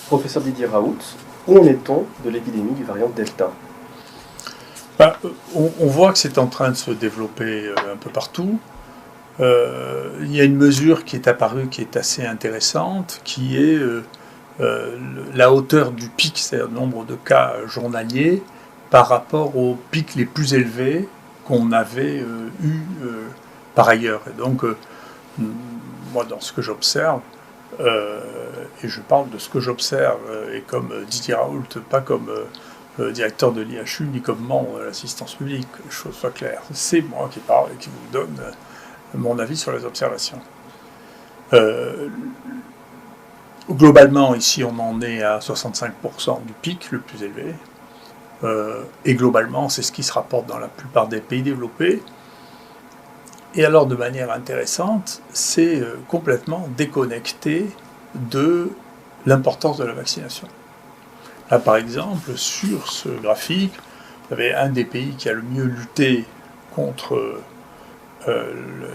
Professeur Didier Raoult, où en est-on de l'épidémie du variant Delta? On voit que c'est en train de se développer un peu partout. Il y a une mesure qui est apparue qui est assez intéressante, qui est la hauteur du pic, c'est-à-dire le nombre de cas journaliers, par rapport aux pics les plus élevés qu'on avait eu par ailleurs. Et donc, moi, dans ce que j'observe, et je parle de ce que j'observe, et comme Didier Raoult, pas comme directeur de l'IHU, ni comme membre de l'assistance publique, que les choses soient claires. C'est moi qui parle et qui vous donne mon avis sur les observations. Globalement, ici, on en est à 65% du pic le plus élevé. Et globalement, c'est ce qui se rapporte dans la plupart des pays développés. Et alors, de manière intéressante, c'est complètement déconnecté de l'importance de la vaccination. Là, par exemple, sur ce graphique, vous avez un des pays qui a le mieux lutté contre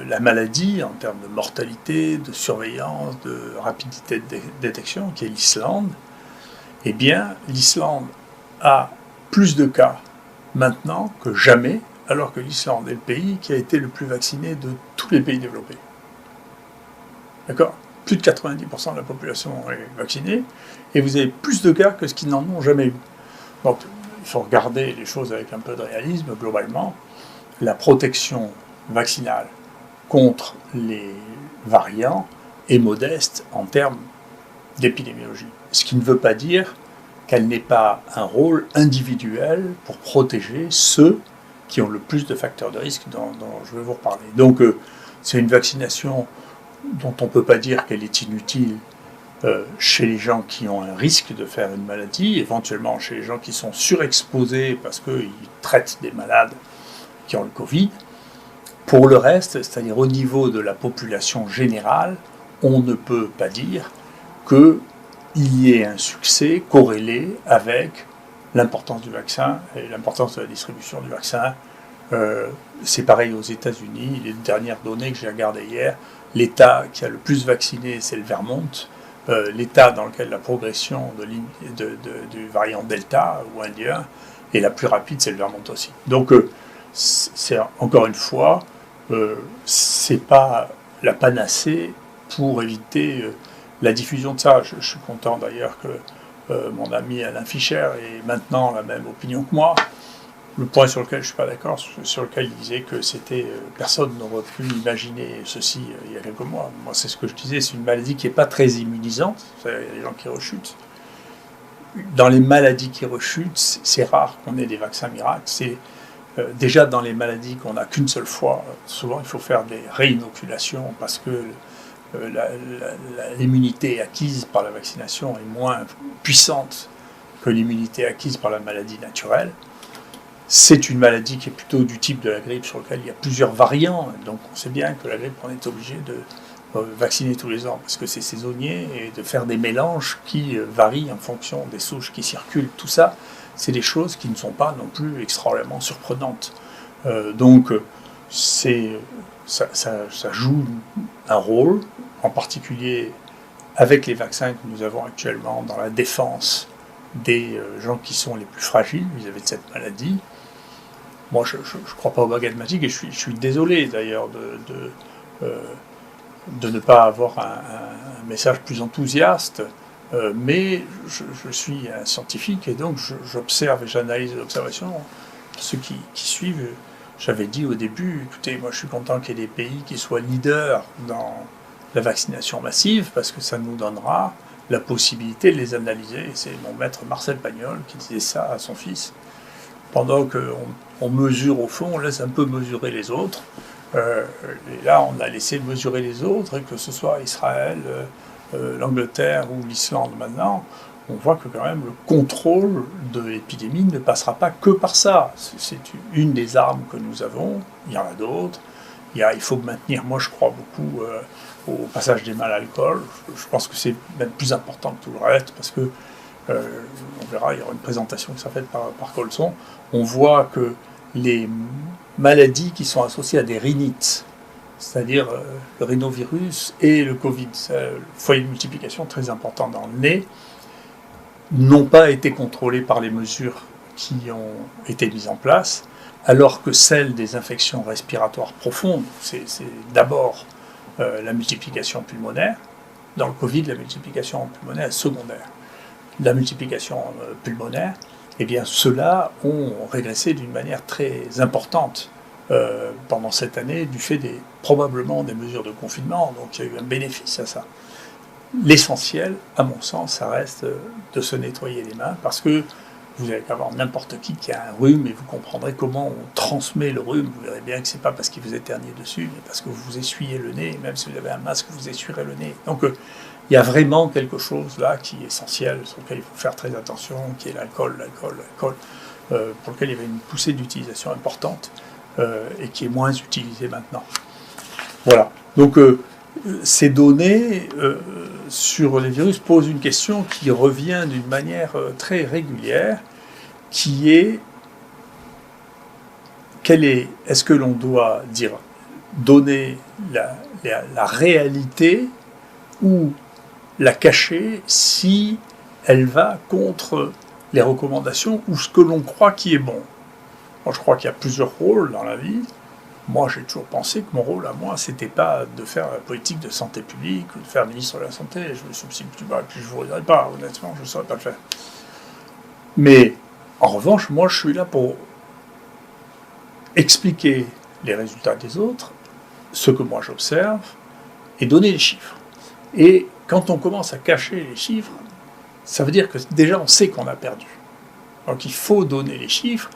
la maladie en termes de mortalité, de surveillance, de rapidité de détection, qui est l'Islande. Eh bien, l'Islande a plus de cas maintenant que jamais, alors que l'Islande est le pays qui a été le plus vacciné de tous les pays développés. D'accord ? Plus de 90% de la population est vaccinée, et vous avez plus de cas que ce qu'ils n'en ont jamais eu. Donc, il faut regarder les choses avec un peu de réalisme. Globalement, la protection vaccinale contre les variants est modeste en termes d'épidémiologie. Ce qui ne veut pas dire qu'elle n'ait pas un rôle individuel pour protéger ceux qui ont le plus de facteurs de risque dont je vais vous reparler. Donc, c'est une vaccination dont on ne peut pas dire qu'elle est inutile chez les gens qui ont un risque de faire une maladie, éventuellement chez les gens qui sont surexposés parce qu'ils traitent des malades qui ont le Covid. Pour le reste, c'est-à-dire au niveau de la population générale, on ne peut pas dire qu'il y ait un succès corrélé avec l'importance du vaccin et l'importance de la distribution du vaccin. C'est pareil aux États-Unis. Les dernières données que j'ai regardées hier, l'État qui a le plus vacciné, c'est le Vermont. L'État dans lequel la progression du variant Delta ou indien est la plus rapide, c'est le Vermont aussi. Donc, c'est encore une fois, c'est pas la panacée pour éviter la diffusion de ça. Je suis content d'ailleurs que mon ami Alain Fischer ait maintenant la même opinion que moi. Le point sur lequel je ne suis pas d'accord, sur lequel il disait que personne n'aurait pu imaginer ceci il y a quelques mois. Moi, c'est ce que je disais, c'est une maladie qui n'est pas très immunisante. Il y a des gens qui rechutent. Dans les maladies qui rechutent, c'est rare qu'on ait des vaccins miracles. C'est déjà dans les maladies qu'on n'a qu'une seule fois. Souvent, il faut faire des réinoculations parce que l'immunité acquise par la vaccination est moins puissante que l'immunité acquise par la maladie naturelle. C'est une maladie qui est plutôt du type de la grippe sur lequel il y a plusieurs variants. Donc on sait bien que la grippe, on est obligé de vacciner tous les ans parce que c'est saisonnier et de faire des mélanges qui varient en fonction des souches qui circulent. Tout ça, c'est des choses qui ne sont pas non plus extraordinairement surprenantes. Donc ça joue un rôle, en particulier avec les vaccins que nous avons actuellement dans la défense des gens qui sont les plus fragiles vis-à-vis de cette maladie. Moi, je ne crois pas aux baguettes magiques et je suis désolé d'ailleurs de ne pas avoir un message plus enthousiaste, mais je suis un scientifique et donc j'observe et j'analyse les observations. Ceux qui suivent, j'avais dit au début, écoutez, moi je suis content qu'il y ait des pays qui soient leaders dans la vaccination massive parce que ça nous donnera la possibilité de les analyser. C'est mon maître Marcel Pagnol qui disait ça à son fils. Pendant qu'on mesure au fond, on laisse un peu mesurer les autres. Et là, on a laissé mesurer les autres, et que ce soit Israël, l'Angleterre ou l'Islande maintenant, on voit que quand même le contrôle de l'épidémie ne passera pas que par ça. C'est une des armes que nous avons, il y en a d'autres. Il faut maintenir, moi je crois beaucoup au passage des mal à l'alcool. Je pense que c'est même plus important que tout le reste, parce que on verra, il y aura une présentation qui sera faite par Colson. On voit que les maladies qui sont associées à des rhinites, c'est-à-dire le rhinovirus et le Covid, c'est un foyer de multiplication très important dans le nez, n'ont pas été contrôlées par les mesures qui ont été mises en place, alors que celles des infections respiratoires profondes, c'est d'abord la multiplication pulmonaire. Dans le Covid, la multiplication pulmonaire est secondaire. La multiplication pulmonaire, eh bien, ceux-là ont régressé d'une manière très importante pendant cette année, du fait probablement des mesures de confinement, donc il y a eu un bénéfice à ça. L'essentiel, à mon sens, ça reste de se nettoyer les mains, parce que vous allez avoir n'importe qui a un rhume, et vous comprendrez comment on transmet le rhume. Vous verrez bien que c'est pas parce qu'il vous éternuez dessus, mais parce que vous vous essuyez le nez, et même si vous avez un masque, vous essuierez le nez. Donc il y a vraiment quelque chose là qui est essentiel, sur lequel il faut faire très attention, qui est l'alcool, pour lequel il y avait une poussée d'utilisation importante, et qui est moins utilisée maintenant. Voilà. Donc ces données sur les virus posent une question qui revient d'une manière très régulière, qui est est-ce que l'on doit donner la réalité ou la cacher si elle va contre les recommandations ou ce que l'on croit qui est bon. Moi, je crois qu'il y a plusieurs rôles dans la vie. Moi, j'ai toujours pensé que mon rôle à moi, c'était pas de faire la politique de santé publique ou de faire ministre de la Santé. Je me substitue pas, puis je ne voudrais pas, honnêtement, je ne saurais pas le faire. Mais, en revanche, moi, je suis là pour expliquer les résultats des autres, ce que moi j'observe, et donner les chiffres. Et quand on commence à cacher les chiffres, ça veut dire que déjà on sait qu'on a perdu. Donc il faut donner les chiffres,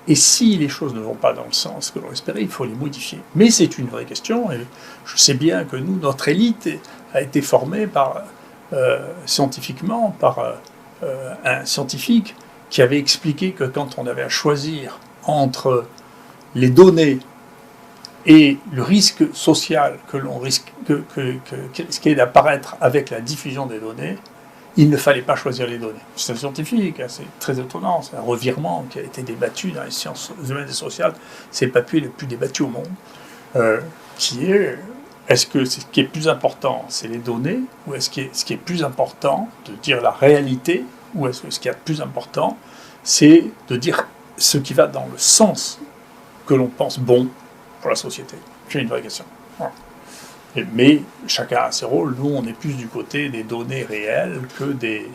et si les choses ne vont pas dans le sens que l'on espérait, il faut les modifier. Mais c'est une vraie question, et je sais bien que nous, notre élite a été formée scientifiquement par un scientifique qui avait expliqué que quand on avait à choisir entre les données et le risque social que l'on risquait d'apparaître avec la diffusion des données, il ne fallait pas choisir les données. C'est un scientifique, c'est très étonnant, c'est un revirement qui a été débattu dans les sciences humaines et sociales, c'est le papier le plus débattu au monde, qui est-ce que ce qui est plus important, c'est les données, ou est-ce que ce qui est plus important, de dire la réalité, ou est-ce que ce qui est plus important, c'est de dire ce qui va dans le sens que l'on pense bon pour la société. C'est une vraie question. Voilà. Mais chacun a ses rôles. Nous, on est plus du côté des données réelles que des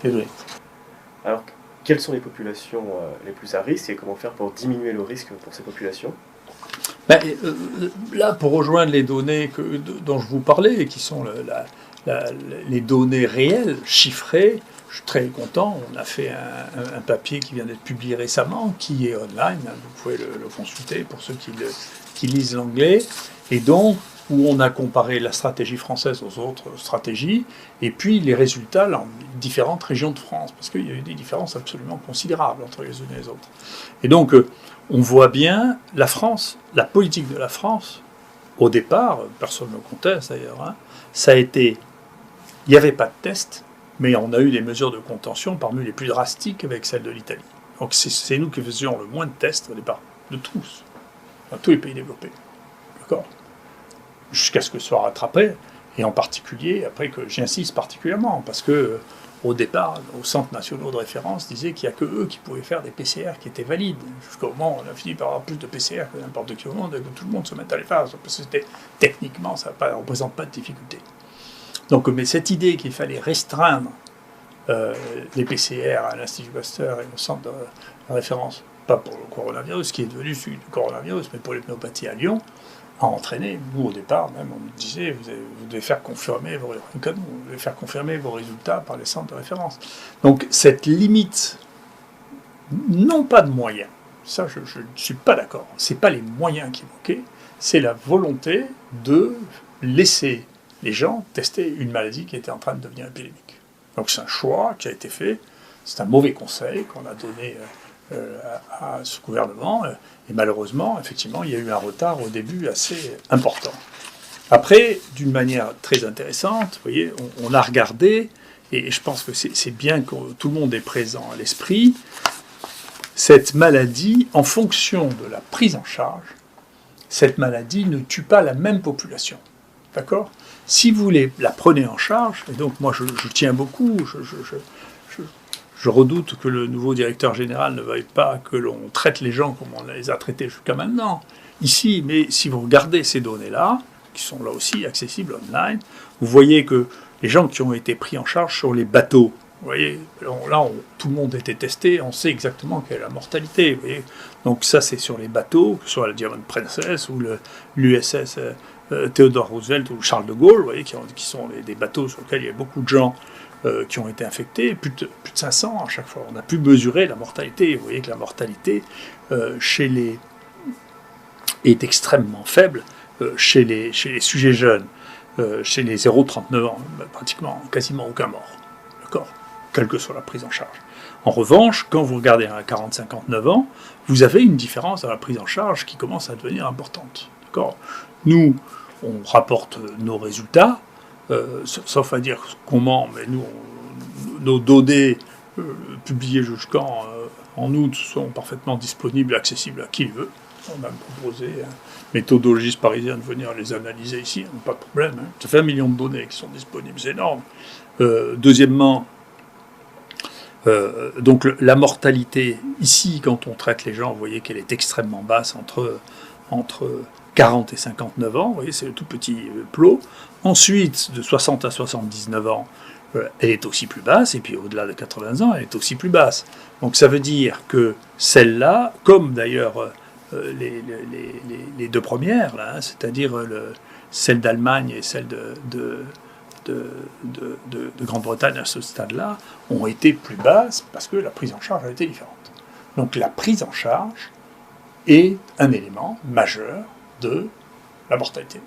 données. Alors, quelles sont les populations les plus à risque et comment faire pour diminuer le risque pour ces populations ? Là, pour rejoindre les données dont je vous parlais, qui sont les données réelles, chiffrées, je suis très content. On a fait un papier qui vient d'être publié récemment, qui est online. Vous pouvez le consulter pour ceux qui lisent l'anglais. Et donc, où on a comparé la stratégie française aux autres stratégies, et puis les résultats dans différentes régions de France, parce qu'il y a eu des différences absolument considérables entre les unes et les autres. Et donc, on voit bien la France, la politique de la France, au départ, personne ne le conteste d'ailleurs, ça a été, il n'y avait pas de test, mais on a eu des mesures de contention parmi les plus drastiques avec celles de l'Italie. Donc c'est nous qui faisions le moins de tests au départ, de tous, dans tous les pays développés. D'accord ? Jusqu'à ce que ce soit rattrapé, et en particulier, après que j'insiste particulièrement, parce que au départ, aux centres nationaux de référence disaient qu'il n'y a que eux qui pouvaient faire des PCR qui étaient valides. Jusqu'au moment où on a fini par avoir plus de PCR que n'importe qui au monde, et que tout le monde se mette à les faire, parce que techniquement, ça ne représente pas de difficulté. Donc, mais cette idée qu'il fallait restreindre les PCR à l'Institut Pasteur et au centre de référence, pas pour le coronavirus, qui est devenu celui du coronavirus, mais pour les pneumopathies à Lyon, a entraîné, nous au départ même, on nous disait, vous devez faire confirmer vos résultats par les centres de référence. Donc cette limite, non pas de moyens, ça je ne suis pas d'accord, c'est pas les moyens qui manquaient, c'est la volonté de laisser les gens tester une maladie qui était en train de devenir épidémique. Donc c'est un choix qui a été fait, c'est un mauvais conseil qu'on a donné à ce gouvernement, et malheureusement, effectivement, il y a eu un retard au début assez important. Après, d'une manière très intéressante, vous voyez, on a regardé, et je pense que c'est bien que tout le monde est présent à l'esprit, cette maladie, en fonction de la prise en charge, cette maladie ne tue pas la même population. D'accord? Si vous la prenez en charge, et donc moi je tiens beaucoup, je redoute que le nouveau directeur général ne veuille pas que l'on traite les gens comme on les a traités jusqu'à maintenant, ici, mais si vous regardez ces données-là, qui sont là aussi accessibles online, vous voyez que les gens qui ont été pris en charge sur les bateaux, vous voyez, là, tout le monde a été testé, on sait exactement quelle est la mortalité. Vous voyez. Donc ça, c'est sur les bateaux, que ce soit la Diamond Princess ou l'USS Theodore Roosevelt ou Charles de Gaulle, vous voyez, qui sont des bateaux sur lesquels il y a beaucoup de gens qui ont été infectés, plus de 500 à chaque fois. On a pu mesurer la mortalité. Vous voyez que la mortalité est extrêmement faible chez les sujets jeunes, chez les 0-39 ans, pratiquement, quasiment aucun mort. D'accord ? Quelle que soit la prise en charge. En revanche, quand vous regardez à 40-59 ans, vous avez une différence dans la prise en charge qui commence à devenir importante. D'accord ? Nous, on rapporte nos résultats, sauf à dire comment, mais nous, nos données publiées jusqu'en en août sont parfaitement disponibles et accessibles à qui le veut. On a proposé à un méthodologiste parisien de venir les analyser ici, pas de problème. Hein. Ça fait 1 million de données qui sont disponibles, c'est énorme. Deuxièmement, donc la mortalité, ici, quand on traite les gens, vous voyez qu'elle est extrêmement basse entre 40 et 59 ans, vous voyez, c'est le tout petit plot. Ensuite, de 60 à 79 ans, elle est aussi plus basse, et puis au-delà de 80 ans, elle est aussi plus basse. Donc ça veut dire que celle-là, comme d'ailleurs les deux premières, là, hein, c'est-à-dire celle d'Allemagne et celle de Grande-Bretagne à ce stade-là, ont été plus basses parce que la prise en charge a été différente. Donc la prise en charge est un élément majeur de la mortalité.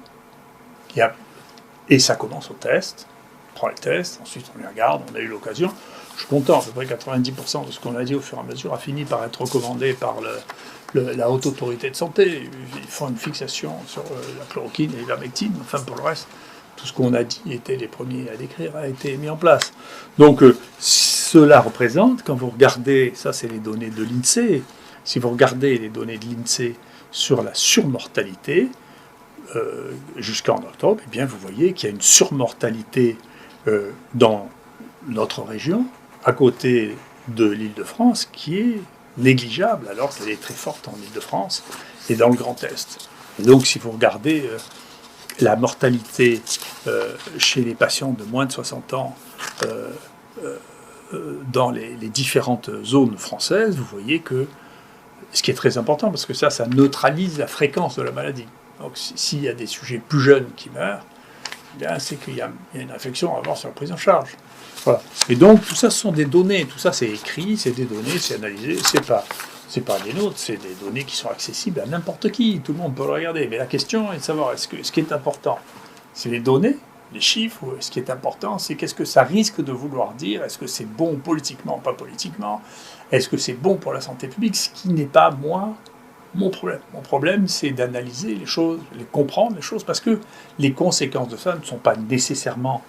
Et ça commence au test, on prend les tests, ensuite on les regarde, on a eu l'occasion. Je suis content, à peu près 90% de ce qu'on a dit au fur et à mesure a fini par être recommandé par la haute autorité de santé. Ils font une fixation sur la chloroquine et l'ivermectine, enfin pour le reste, tout ce qu'on a dit était les premiers à décrire, a été mis en place. Donc cela représente, quand vous regardez, ça c'est les données de l'INSEE, si vous regardez les données de l'INSEE sur la surmortalité, jusqu'en octobre, eh bien vous voyez qu'il y a une surmortalité dans notre région, à côté de l'Île-de-France, qui est négligeable, alors qu'elle est très forte en Île-de-France et dans le Grand Est. Et donc si vous regardez la mortalité chez les patients de moins de 60 ans dans les différentes zones françaises, vous voyez que, ce qui est très important, parce que ça neutralise la fréquence de la maladie. Donc s'il y a des sujets plus jeunes qui meurent, eh bien, c'est qu'il y a une réflexion à avoir sur la prise en charge. Voilà. Et donc tout ça, ce sont des données, tout ça c'est écrit, c'est des données, c'est analysé, c'est pas des nôtres, c'est des données qui sont accessibles à n'importe qui, tout le monde peut le regarder. Mais la question est de savoir, ce qui est important, c'est les données, les chiffres, ou ce qui est important, c'est qu'est-ce que ça risque de vouloir dire, est-ce que c'est bon politiquement, pas politiquement, est-ce que c'est bon pour la santé publique, ce qui n'est pas, moi, mon problème. Mon problème, c'est d'analyser les choses, de comprendre les choses, parce que les conséquences de ça ne sont pas nécessairement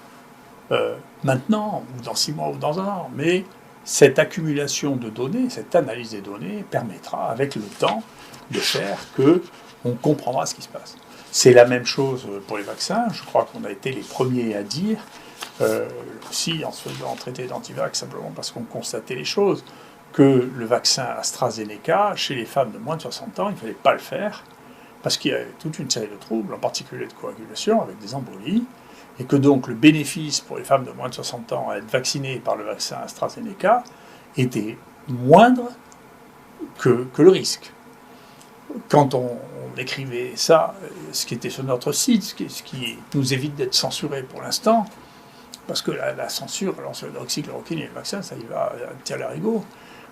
maintenant, ou dans 6 mois, ou dans 1 an, mais cette accumulation de données, cette analyse des données, permettra, avec le temps, de faire qu'on comprendra ce qui se passe. C'est la même chose pour les vaccins. Je crois qu'on a été les premiers à dire, aussi en se faisant traiter d'antivax, simplement parce qu'on constatait les choses, que le vaccin AstraZeneca, chez les femmes de moins de 60 ans, il ne fallait pas le faire, parce qu'il y avait toute une série de troubles, en particulier de coagulation, avec des embolies, et que donc le bénéfice pour les femmes de moins de 60 ans à être vaccinées par le vaccin AstraZeneca était moindre que le risque. Quand on écrivait ça, ce qui était sur notre site, ce qui nous évite d'être censurés pour l'instant, parce que la censure, alors sur l'hydroxychloroquine et le vaccin, ça y va un petit alarigot,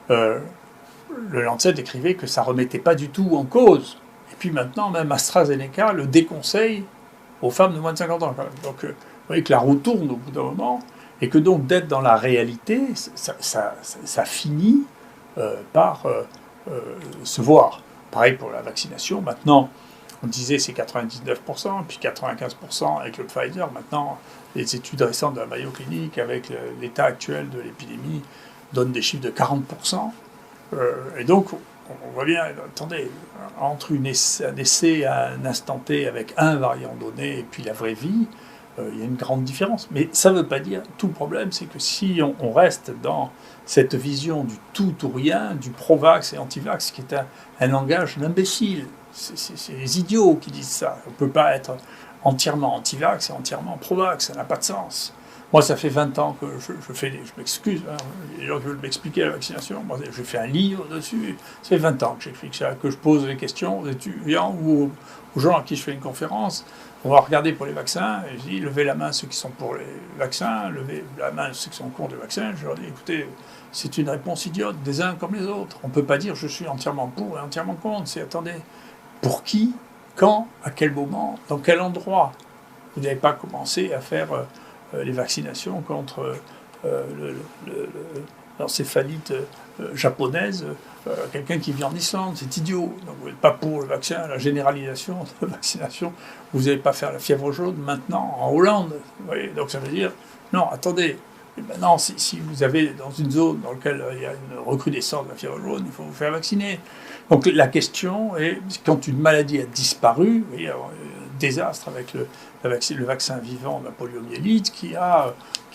le Lancet écrivait que ça ne remettait pas du tout en cause. Et puis maintenant, même AstraZeneca le déconseille aux femmes de moins de 50 ans. Donc, vous voyez que la roue tourne au bout d'un moment, et que donc d'être dans la réalité, ça finit par se voir. Pareil pour la vaccination. Maintenant, on disait c'est 99%, puis 95% avec le Pfizer. Maintenant, les études récentes de la Mayo Clinic, avec l'état actuel de l'épidémie, donnent des chiffres de 40%. Et donc, on voit bien, attendez, entre un essai à un instant T avec un variant donné et puis la vraie vie, il y a une grande différence. Mais ça ne veut pas dire, tout le problème, c'est que si on reste dans cette vision du tout ou rien, du pro-vax et anti-vax, qui est un langage d'imbécile, c'est les idiots qui disent ça. On ne peut pas être entièrement anti-vax et entièrement pro-vax, ça n'a pas de sens. Moi, ça fait 20 ans que je m'excuse, hein, les gens qui veulent m'expliquer la vaccination, moi, j'ai fait un livre dessus, ça fait 20 ans que j'explique ça, que je pose des questions aux étudiants ou aux gens à qui je fais une conférence. On va regarder pour les vaccins, et je dis, levez la main ceux qui sont pour les vaccins, levez la main ceux qui sont contre les vaccins. Je leur dis, écoutez, c'est une réponse idiote, des uns comme les autres. On ne peut pas dire je suis entièrement pour et entièrement contre. C'est, attendez, pour qui, quand, à quel moment, dans quel endroit? Vous n'avez pas commencé à faire les vaccinations contre l'encéphalite japonaise, quelqu'un qui vit en Islande, c'est idiot. Donc vous n'êtes pas pour le vaccin, la généralisation de la vaccination. Vous n'allez pas faire la fièvre jaune maintenant en Hollande. Vous voyez, donc ça veut dire, non, attendez, et maintenant, si vous avez dans une zone dans laquelle il y a une recrudescence de la fièvre jaune, il faut vous faire vacciner. Donc la question est, quand une maladie a disparu, il y a un désastre avec le vaccin vivant de la poliomyélite qui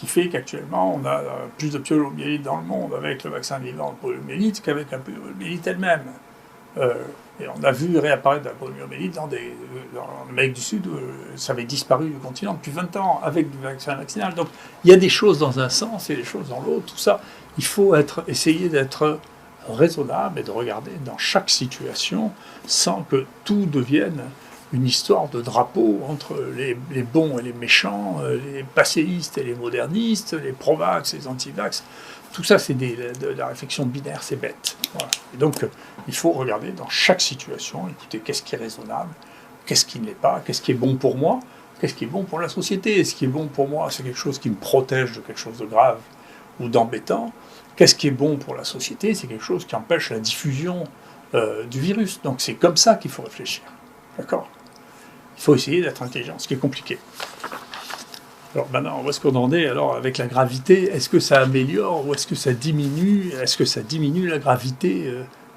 fait qu'actuellement on a plus de poliomyélite dans le monde avec le vaccin vivant de poliomyélite qu'avec la poliomyélite elle-même. Et on a vu réapparaître la poliomyélite dans l'Amérique du Sud, ça avait disparu du continent depuis 20 ans avec du vaccin vaccinal. Donc il y a des choses dans un sens et des choses dans l'autre, tout ça. Il faut essayer d'être raisonnable et de regarder dans chaque situation sans que tout devienne une histoire de drapeau entre les bons et les méchants, les passéistes et les modernistes, les pro-vax et les anti-vax. Tout ça, c'est de la réflexion binaire, c'est bête. Voilà. Et donc, il faut regarder dans chaque situation, écoutez, qu'est-ce qui est raisonnable, qu'est-ce qui ne l'est pas, qu'est-ce qui est bon pour moi, qu'est-ce qui est bon pour la société. Ce qui est bon pour moi, c'est quelque chose qui me protège de quelque chose de grave ou d'embêtant. Qu'est-ce qui est bon pour la société, c'est quelque chose qui empêche la diffusion du virus. Donc, c'est comme ça qu'il faut réfléchir. D'accord ? Il faut essayer d'être intelligent, ce qui est compliqué. Alors maintenant, où est-ce qu'on en est alors avec la gravité? Est-ce que ça améliore ou est-ce que ça diminue? Est-ce que ça diminue la gravité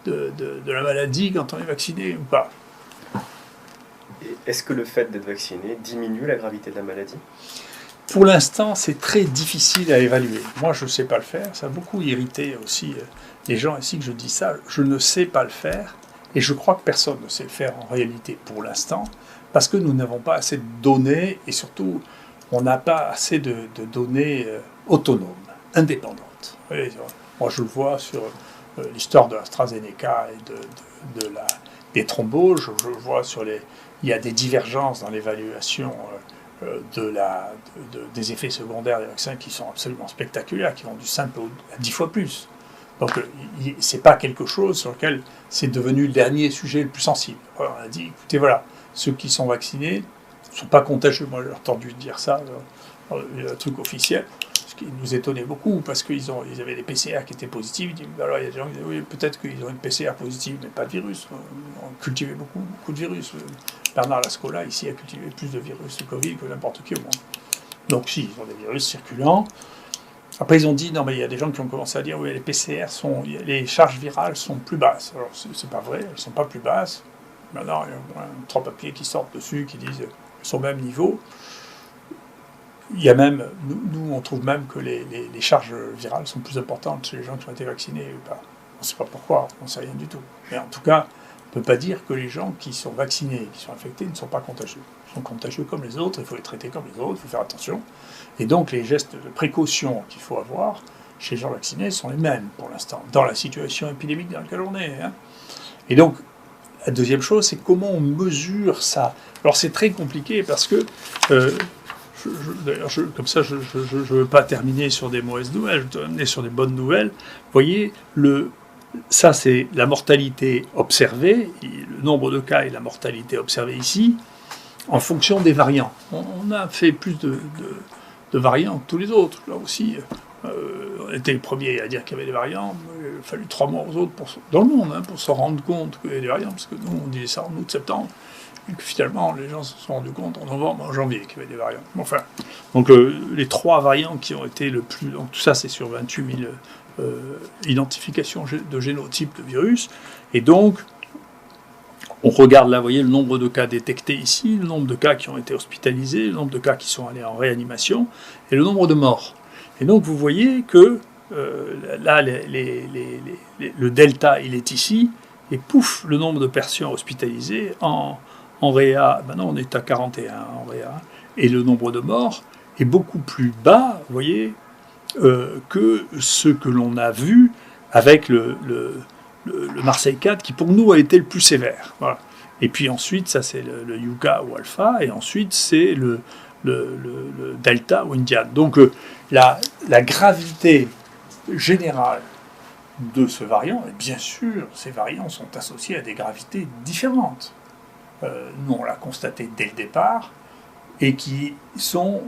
de la maladie quand on est vacciné ou pas? Et est-ce que le fait d'être vacciné diminue la gravité de la maladie? Pour l'instant, c'est très difficile à évaluer. Moi, je ne sais pas le faire. Ça a beaucoup irrité aussi les gens ici que je dis ça. Je ne sais pas le faire et je crois que personne ne sait le faire en réalité pour l'instant parce que nous n'avons pas assez de données et surtout, on n'a pas assez de données autonomes, indépendantes. Voyez, moi, je le vois sur l'histoire de AstraZeneca et des thromboses. Je le vois il y a des divergences dans l'évaluation des effets secondaires des vaccins qui sont absolument spectaculaires, qui vont du simple à 10 fois plus. Donc, ce n'est pas quelque chose sur lequel c'est devenu le dernier sujet le plus sensible. Alors, on a dit, écoutez, voilà, ceux qui sont vaccinés ne sont pas contagieux. Moi, j'ai entendu dire ça, un truc officiel, ce qui nous étonnait beaucoup, parce qu'ils avaient des PCR qui étaient positifs. Alors, il y a des gens qui disaient, oui, peut-être qu'ils ont une PCR positive, mais pas de virus. On cultivait beaucoup de virus. Bernard Lascola, ici, a cultivé plus de virus de Covid que n'importe qui au monde. Donc, si, ils ont des virus circulants. Après, ils ont dit, non, mais il y a des gens qui ont commencé à dire, oui, les PCR les charges virales sont plus basses. Alors, c'est pas vrai, elles ne sont pas plus basses. Maintenant, il y a 3 papiers qui sortent dessus, qui disent qu'elles sont au même niveau. Il y a même, nous, on trouve même que les charges virales sont plus importantes chez les gens qui ont été vaccinés ou pas. On ne sait pas pourquoi, on ne sait rien du tout. Mais en tout cas, on ne peut pas dire que les gens qui sont vaccinés, qui sont infectés, ne sont pas contagieux. Ils sont contagieux comme les autres, il faut les traiter comme les autres, il faut faire attention. Et donc, les gestes de précaution qu'il faut avoir chez les gens vaccinés sont les mêmes pour l'instant, dans la situation épidémique dans laquelle on est. Hein. Et donc, la deuxième chose, c'est comment on mesure ça. Alors, c'est très compliqué parce que, comme ça, je ne veux pas terminer sur des mauvaises nouvelles, je veux terminer sur des bonnes nouvelles. Vous voyez, ça, c'est la mortalité observée, le nombre de cas et la mortalité observée ici, en fonction des variants. On a fait plus de variants que tous les autres. Là aussi, on était les premiers à dire qu'il y avait des variants. a fallu 3 mois aux autres dans le monde pour se rendre compte qu'il y avait des variants, parce que nous, on disait ça en août-septembre, et que finalement, les gens se sont rendus compte en novembre, en janvier, qu'il y avait des variants. Enfin, donc les 3 variants qui ont été le plus... Donc tout ça, c'est sur 28 000 identifications de génotypes de virus, et donc, on regarde là, vous voyez, le nombre de cas détectés ici, le nombre de cas qui ont été hospitalisés, le nombre de cas qui sont allés en réanimation, et le nombre de morts. Et donc, vous voyez que là, le delta, il est ici, et pouf, le nombre de personnes hospitalisées en réa, maintenant on est à 41 en réa, et le nombre de morts est beaucoup plus bas, vous voyez, que ce que l'on a vu avec le Marseille 4, qui pour nous a été le plus sévère. Voilà. Et puis ensuite, ça c'est le Yucca ou Alpha, et ensuite c'est le Delta ou Indian. Donc la gravité générale de ce variant, et bien sûr, ces variants sont associés à des gravités différentes. Nous, on l'a constaté dès le départ, et qui sont,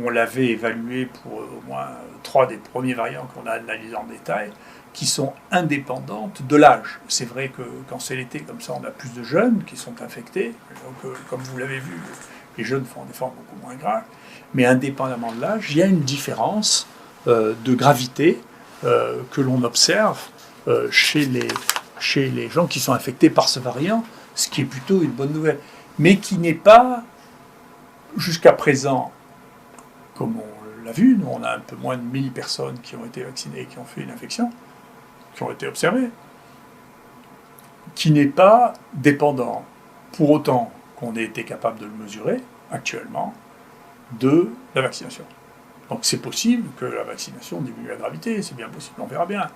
on l'avait évalué pour au moins 3 des premiers variants qu'on a analysés en détail, qui sont indépendantes de l'âge. C'est vrai que quand c'est l'été, comme ça, on a plus de jeunes qui sont infectés. Donc, comme vous l'avez vu, les jeunes font des formes beaucoup moins graves. Mais indépendamment de l'âge, il y a une différence de gravité que l'on observe chez les gens qui sont infectés par ce variant, ce qui est plutôt une bonne nouvelle. Mais qui n'est pas, jusqu'à présent, comme on l'a vu, nous on a un peu moins de 1000 personnes qui ont été vaccinées et qui ont fait une infection, qui ont été observées, qui n'est pas dépendant, pour autant qu'on ait été capable de le mesurer actuellement, de la vaccination. Donc c'est possible que la vaccination diminue la gravité, c'est bien possible, on verra bien.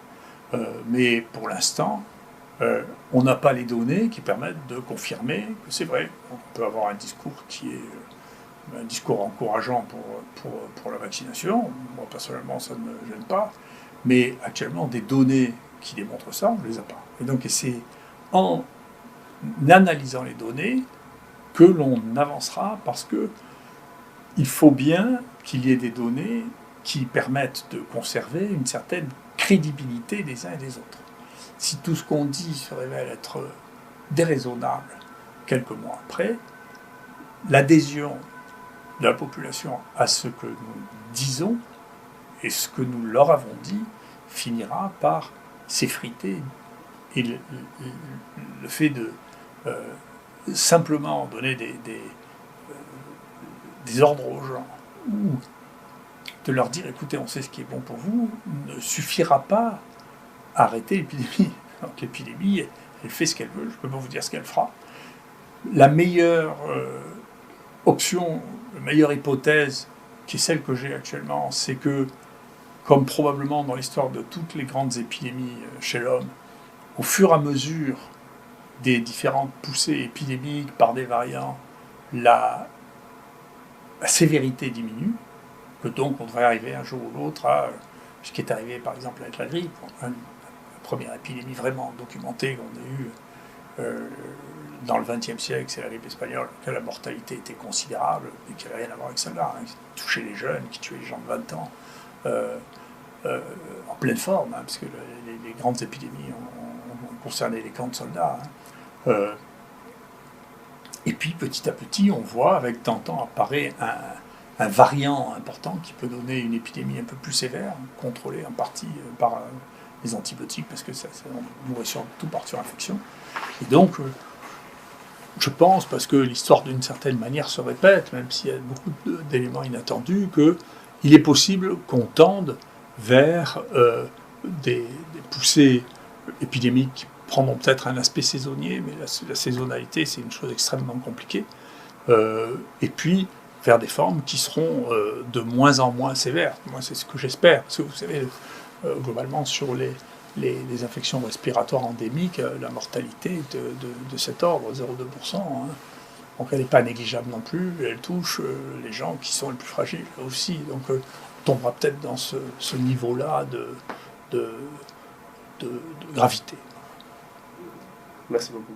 Mais pour l'instant, on n'a pas les données qui permettent de confirmer que c'est vrai. On peut avoir un discours qui est un discours encourageant pour la vaccination. Moi, personnellement, ça ne me gêne pas. Mais actuellement, des données qui démontrent ça, on ne les a pas. Et donc, c'est en analysant les données que l'on avancera, parce que il faut bien qu'il y ait des données qui permettent de conserver une certaine crédibilité des uns et des autres. Si tout ce qu'on dit se révèle être déraisonnable quelques mois après, l'adhésion de la population à ce que nous disons et ce que nous leur avons dit finira par s'effriter. Et le fait de simplement donner des ordres aux gens, ou de leur dire, écoutez, on sait ce qui est bon pour vous, ne suffira pas à arrêter l'épidémie. Donc l'épidémie, elle fait ce qu'elle veut, je ne peux pas vous dire ce qu'elle fera. La meilleure option, la meilleure hypothèse, qui est celle que j'ai actuellement, c'est que, comme probablement dans l'histoire de toutes les grandes épidémies chez l'homme, au fur et à mesure des différentes poussées épidémiques par des variants, la sévérité diminue, que donc on devrait arriver un jour ou l'autre à ce qui est arrivé par exemple avec la grippe, la première épidémie vraiment documentée qu'on a eue dans le XXe siècle, c'est la grippe espagnole, que la mortalité était considérable et qui n'avait rien à voir avec celle-là, qui touchait les jeunes, qui tuait les gens de 20 ans, en pleine forme, parce que les grandes épidémies ont concerné les camps de soldats. Et puis petit à petit, on voit, avec tant de temps, apparaît un variant important qui peut donner une épidémie un peu plus sévère, contrôlée en partie par les antibiotiques, parce que on mourrait surtout par surinfection. Et donc, je pense, parce que l'histoire d'une certaine manière se répète, même s'il y a beaucoup d'éléments inattendus, qu'il est possible qu'on tende vers des poussées épidémiques qui prendront peut-être un aspect saisonnier, mais la saisonnalité, c'est une chose extrêmement compliquée. Et puis, vers des formes qui seront de moins en moins sévères. Moi, c'est ce que j'espère. Parce que vous savez, globalement, sur les infections respiratoires endémiques, la mortalité est de cet ordre, 0,2%. Hein. Donc elle n'est pas négligeable non plus. Elle touche les gens qui sont les plus fragiles aussi. Donc on tombera peut-être dans ce niveau-là de gravité. Merci beaucoup.